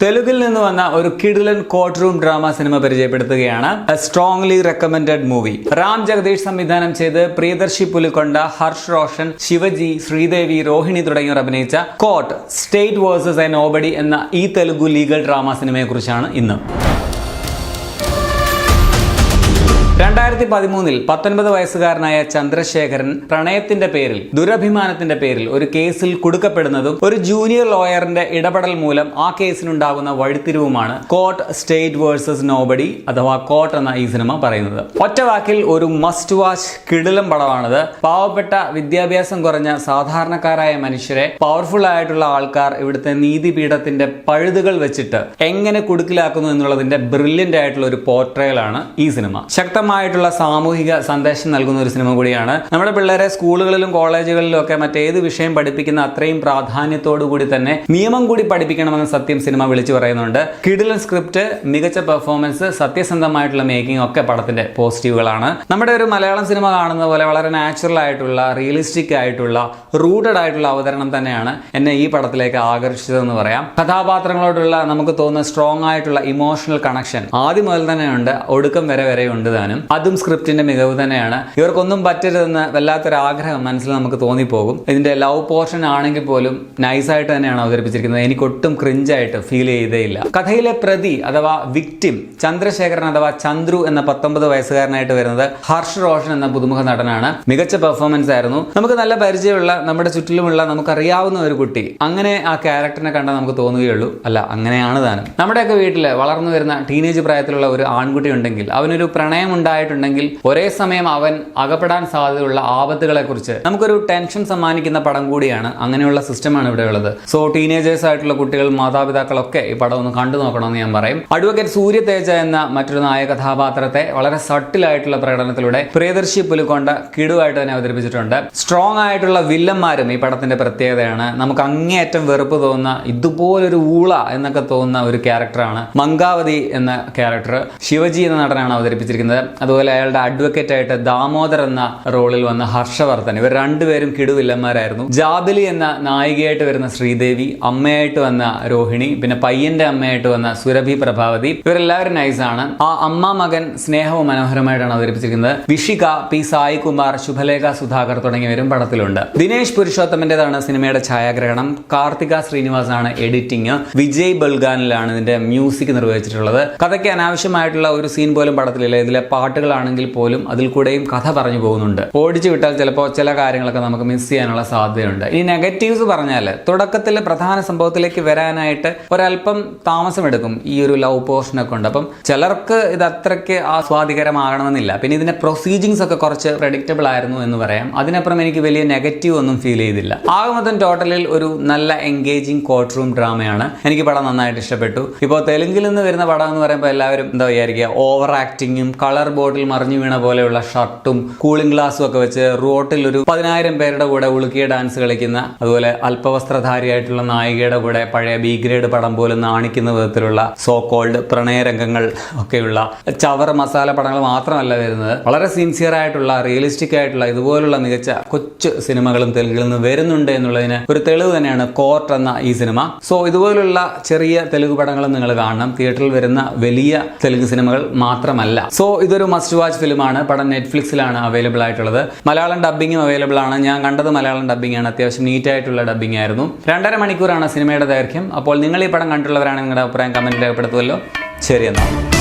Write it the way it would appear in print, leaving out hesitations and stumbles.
തെലുങ്കിൽ നിന്ന് വന്ന ഒരു കിഡിലൻ കോർട്ട് റൂം ഡ്രാമ സിനിമ പരിചയപ്പെടുത്തുകയാണ്. A strongly recommended movie. Ram Jagadeesh സംവിധാനം ചെയ്ത് പ്രിയദർശി പുലിക്കൊണ്ട, ഹർഷ് റോഷൻ, ശിവജി, ശ്രീദേവി, രോഹിണി തുടങ്ങിയവർ അഭിനയിച്ച court state versus A nobody എന്ന ഈ തെലുഗു ലീഗൽ ഡ്രാമ സിനിമയെ കുറിച്ചാണ് ഇന്ന്. 2013 19 വയസ്സുകാരനായ ചന്ദ്രശേഖരൻ പ്രണയത്തിന്റെ പേരിൽ, ദുരഭിമാനത്തിന്റെ പേരിൽ ഒരു കേസിൽ കുടുക്കപ്പെടുന്നതും ഒരു ജൂനിയർ ലോയറിന്റെ ഇടപെടൽ മൂലം ആ കേസിനുണ്ടാകുന്ന വഴിത്തിരിവുമാണ് കോർട്ട് സ്റ്റേറ്റ് വേഴ്സസ് നോബഡി അഥവാ കോർട്ട് എന്ന ഈ സിനിമ പറയുന്നത്. ഒറ്റ വാക്കിൽ ഒരു മസ്റ്റ് വാച്ച് കിടിലം പടമാണിത്. പാവപ്പെട്ട വിദ്യാഭ്യാസം കുറഞ്ഞ സാധാരണക്കാരായ മനുഷ്യരെ പവർഫുൾ ആയിട്ടുള്ള ആൾക്കാർ ഇവിടുത്തെ നീതിപീഠത്തിന്റെ പഴുതുകൾ വെച്ചിട്ട് എങ്ങനെ കുടുക്കിലാക്കുന്നു എന്നുള്ളതിന്റെ ബ്രില്യന്റ് ആയിട്ടുള്ള ഒരു പോർട്രയലാണ് ഈ സിനിമ. ശക്തമായിട്ടുള്ള സാമൂഹിക സന്ദേശം നൽകുന്ന ഒരു സിനിമ കൂടിയാണ്. നമ്മുടെ പിള്ളേരെ സ്കൂളുകളിലും കോളേജുകളിലും ഒക്കെ മറ്റേത് വിഷയം പഠിപ്പിക്കുന്ന അത്രയും പ്രാധാന്യത്തോടു കൂടി തന്നെ നിയമം കൂടി പഠിപ്പിക്കണമെന്ന സത്യം സിനിമ വിളിച്ചു പറയുന്നുണ്ട്. കിടിലൻ സ്ക്രിപ്റ്റ്, മികച്ച പെർഫോമൻസ്, സത്യസന്ധമായിട്ടുള്ള മേക്കിംഗ് ഒക്കെ പടത്തിന്റെ പോസിറ്റീവുകളാണ്. നമ്മുടെ ഒരു മലയാളം സിനിമ കാണുന്ന പോലെ വളരെ നാച്ചുറൽ ആയിട്ടുള്ള, റിയലിസ്റ്റിക് ആയിട്ടുള്ള, റൂട്ടഡ് ആയിട്ടുള്ള അവതരണം തന്നെയാണ് എന്നെ ഈ പടത്തിലേക്ക് ആകർഷിച്ചതെന്ന് പറയാം. കഥാപാത്രങ്ങളോടുള്ള നമുക്ക് തോന്നുന്ന സ്ട്രോങ് ആയിട്ടുള്ള ഇമോഷണൽ കണക്ഷൻ ആദ്യം മുതൽ തന്നെ ഉണ്ട്, ഒടുക്കം വരെ ഉണ്ട് താനും. അതും സ്ക്രിപ്റ്റിന്റെ മികവ് തന്നെയാണ്. ഇവർക്കൊന്നും പറ്റരുതെന്ന് വല്ലാത്തൊരു ആഗ്രഹം മനസ്സിൽ നമുക്ക് തോന്നിപ്പോകും. ഇതിന്റെ ലവ് പോർഷൻ ആണെങ്കിൽ പോലും നൈസായിട്ട് തന്നെയാണ് അവതരിപ്പിച്ചിരിക്കുന്നത്. എനിക്കൊട്ടും ക്രിഞ്ചായിട്ട് ഫീൽ ചെയ്തേയില്ല. കഥയിലെ പ്രതി അഥവാ വിക്ടിം ചന്ദ്രശേഖരൻ അഥവാ ചന്ദ്രു എന്ന 19 വയസ്സുകാരനായിട്ട് വരുന്നത് ഹർഷ് റോഷൻ എന്ന പുതുമുഖ നടനാണ്. മികച്ച പെർഫോമൻസ് ആയിരുന്നു. നമുക്ക് നല്ല പരിചയമുള്ള, നമ്മുടെ ചുറ്റിലുമുള്ള, നമുക്കറിയാവുന്ന ഒരു കുട്ടി. അങ്ങനെ ആ ക്യാരക്ടറിനെ കണ്ടാൽ നമുക്ക് തോന്നുകയുള്ളൂ, അല്ല അങ്ങനെയാണ് താനും. നമ്മുടെയൊക്കെ വീട്ടില് വളർന്നു വരുന്ന ടീനേജ് പ്രായത്തിലുള്ള ഒരു ആൺകുട്ടി ഉണ്ടെങ്കിൽ, അവനൊരു പ്രണയം ഉണ്ടായിട്ടുണ്ടെങ്കിൽ ഒരേ സമയം അവൻ അകപ്പെടാൻ സാധ്യതയുള്ള ആപത്തുകളെ കുറിച്ച് നമുക്കൊരു ടെൻഷൻ സമ്മാനിക്കുന്ന പടം കൂടിയാണ്. അങ്ങനെയുള്ള സിസ്റ്റമാണ് ഇവിടെ ഉള്ളത്. സോ ടീനേജേഴ്സ് ആയിട്ടുള്ള കുട്ടികൾ, മാതാപിതാക്കളൊക്കെ ഈ പടം ഒന്ന് കണ്ടു നോക്കണമെന്ന് ഞാൻ പറയും. അഡ്വക്കേറ്റ് സൂര്യ തേജ എന്ന മറ്റൊരു നായക കഥാപാത്രത്തെ വളരെ സട്ടിലായിട്ടുള്ള പ്രകടനത്തിലൂടെ പ്രിയദർശി പുലിക്കൊണ്ട കിടുവായിട്ട് തന്നെ അവതരിപ്പിച്ചിട്ടുണ്ട്. സ്ട്രോങ് ആയിട്ടുള്ള വില്ലന്മാരും ഈ പടത്തിന്റെ പ്രത്യേകതയാണ്. നമുക്ക് അങ്ങേയറ്റം വെറുപ്പ് തോന്നുന്ന, ഇതുപോലൊരു ഊള എന്നൊക്കെ തോന്നുന്ന ഒരു ക്യാരക്ടറാണ് മങ്കാവതി എന്ന ക്യാരക്ടർ. ശിവജി എന്ന നടനാണ് അവതരിപ്പിച്ചിരിക്കുന്നത്. അതുപോലെ അയാളുടെ അഡ്വക്കേറ്റ് ആയിട്ട് ദാമോദർ എന്ന റോളിൽ വന്ന ഹർഷവർദ്ധൻ. ഇവർ രണ്ടുപേരും കിടുവില്ലന്മാരായിരുന്നു. ജാബിലി എന്ന നായികയായിട്ട് വരുന്ന ശ്രീദേവി, അമ്മയായിട്ട് വന്ന രോഹിണി, പിന്നെ പയ്യന്റെ അമ്മയായിട്ട് വന്ന സുരഭി പ്രഭാവതി. ഇവരെല്ലാവരും നൈസാണ്. ആ അമ്മ മകൻ സ്നേഹവും മനോഹരമായിട്ടാണ് അവതരിപ്പിച്ചിരിക്കുന്നത്. വിഷിക, പി സായികുമാർ, ശുഭലേഖ സുധാകർ തുടങ്ങിയവരും പടത്തിലുണ്ട്. ദിനേശ് പുരുഷോത്തമന്റേതാണ് സിനിമയുടെ ഛായാഗ്രഹണം. കാർത്തിക ശ്രീനിവാസ് ആണ് എഡിറ്റിംഗ്. വിജയ് ബൽഗാനിലാണ് ഇതിന്റെ മ്യൂസിക് നിർവഹിച്ചിട്ടുള്ളത്. കഥയ്ക്ക് അനാവശ്യമായിട്ടുള്ള ഒരു സീൻ പോലും പടത്തിലില്ല. ഇതിലെ പാട്ടുകളാണെങ്കിൽ പോലും അതിൽ കൂടെയും കഥ പറഞ്ഞു പോകുന്നുണ്ട്. ഓടിച്ചു വിട്ടാൽ ചിലപ്പോൾ ചില കാര്യങ്ങളൊക്കെ നമുക്ക് മിസ് ചെയ്യാനുള്ള സാധ്യതയുണ്ട്. ഈ നെഗറ്റീവ്സ് പറഞ്ഞാൽ തുടക്കത്തിൽ പ്രധാന സംഭവത്തിലേക്ക് വരാനായിട്ട് ഒരല്പം താമസമെടുക്കും ഈ ഒരു ലവ് പോർഷനൊക്കെ ഉണ്ട്. അപ്പം ചിലർക്ക് ഇത് അത്രയ്ക്ക് ആസ്വാദികരമാകണമെന്നില്ല. പിന്നെ ഇതിന്റെ പ്രൊസീജിങ്സ് ഒക്കെ കുറച്ച് പ്രെഡിക്റ്റബിൾ ആയിരുന്നു എന്ന് പറയാം. അതിനപ്പുറം എനിക്ക് വലിയ നെഗറ്റീവ് ഒന്നും ഫീൽ ചെയ്തില്ല. ആകെ മൊത്തം ടോട്ടലിൽ ഒരു നല്ല എൻഗേജിങ് കോർട്ട് റൂം ഡ്രാമയാണ്. എനിക്ക് പടം നന്നായിട്ട് ഇഷ്ടപ്പെട്ടു. ഇപ്പോൾ തെലുങ്കിൽ നിന്ന് വരുന്ന പടം എന്ന് പറയുമ്പോൾ എല്ലാവരും എന്താ വിചാരിക്കുക, ഓവർ ആക്ടിങ്ങും കളർ ബോർഡിൽ മറിഞ്ഞു വീണ പോലെയുള്ള ഷർട്ടും കൂളിംഗ് ഗ്ലാസും ഒക്കെ വെച്ച് റോട്ടിൽ ഒരു 10,000 പേരുടെ കൂടെ ഉളുക്കിയ ഡാൻസ് കളിക്കുന്ന, അതുപോലെ അല്പവസ്ത്രധാരിയായിട്ടുള്ള നായികയുടെ കൂടെ പഴയ ബി ഗ്രേഡ് പടം പോലും നാണിക്കുന്ന വിധത്തിലുള്ള സോ കോൾഡ് പ്രണയരംഗങ്ങൾ ഒക്കെയുള്ള ചവർ മസാല പടങ്ങൾ മാത്രമല്ല വരുന്നത്. വളരെ സിൻസിയർ ആയിട്ടുള്ള, റിയലിസ്റ്റിക് ആയിട്ടുള്ള ഇതുപോലുള്ള മികച്ച കൊച്ചു സിനിമകളും തെലുങ്കിൽ നിന്ന് വരുന്നുണ്ട് എന്നുള്ളതിന് ഒരു തെളിവ് തന്നെയാണ് കോർട്ട് എന്ന ഈ സിനിമ. സോ ഇതുപോലുള്ള ചെറിയ തെലുങ്ക് പടങ്ങളും നിങ്ങൾ കാണണം. തിയേറ്ററിൽ വരുന്ന വലിയ തെലുങ്ക് സിനിമകൾ മാത്രമല്ല. സോ ഇതൊരു മസ്റ്റ് വാച്ച് ഫിലിമാണ്. പടം നെറ്റ്ഫ്ലിക്സിലാണ് അവൈലബിൾ ആയിട്ടുള്ളത്. മലയാളം ഡബ്ബിങ്ങും അവൈലബിൾ ആണ്. ഞാൻ കണ്ടത് മലയാളം ഡബ്ബിംഗ് ആണ്. അത്യാവശ്യം നീറ്റ് ആയിട്ടുള്ള ഡബ്ബിംഗ് ആയിരുന്നു. 2.5 മണിക്കൂറാണ് സിനിമയുടെ ദൈർഘ്യം. അപ്പോൾ നിങ്ങൾ ഈ പടം കണ്ടുള്ളവരാണ് നിങ്ങളുടെ അഭിപ്രായം കമന്റിൽ രേഖപ്പെടുത്തുമല്ലോ. ശരി എന്നാൽ.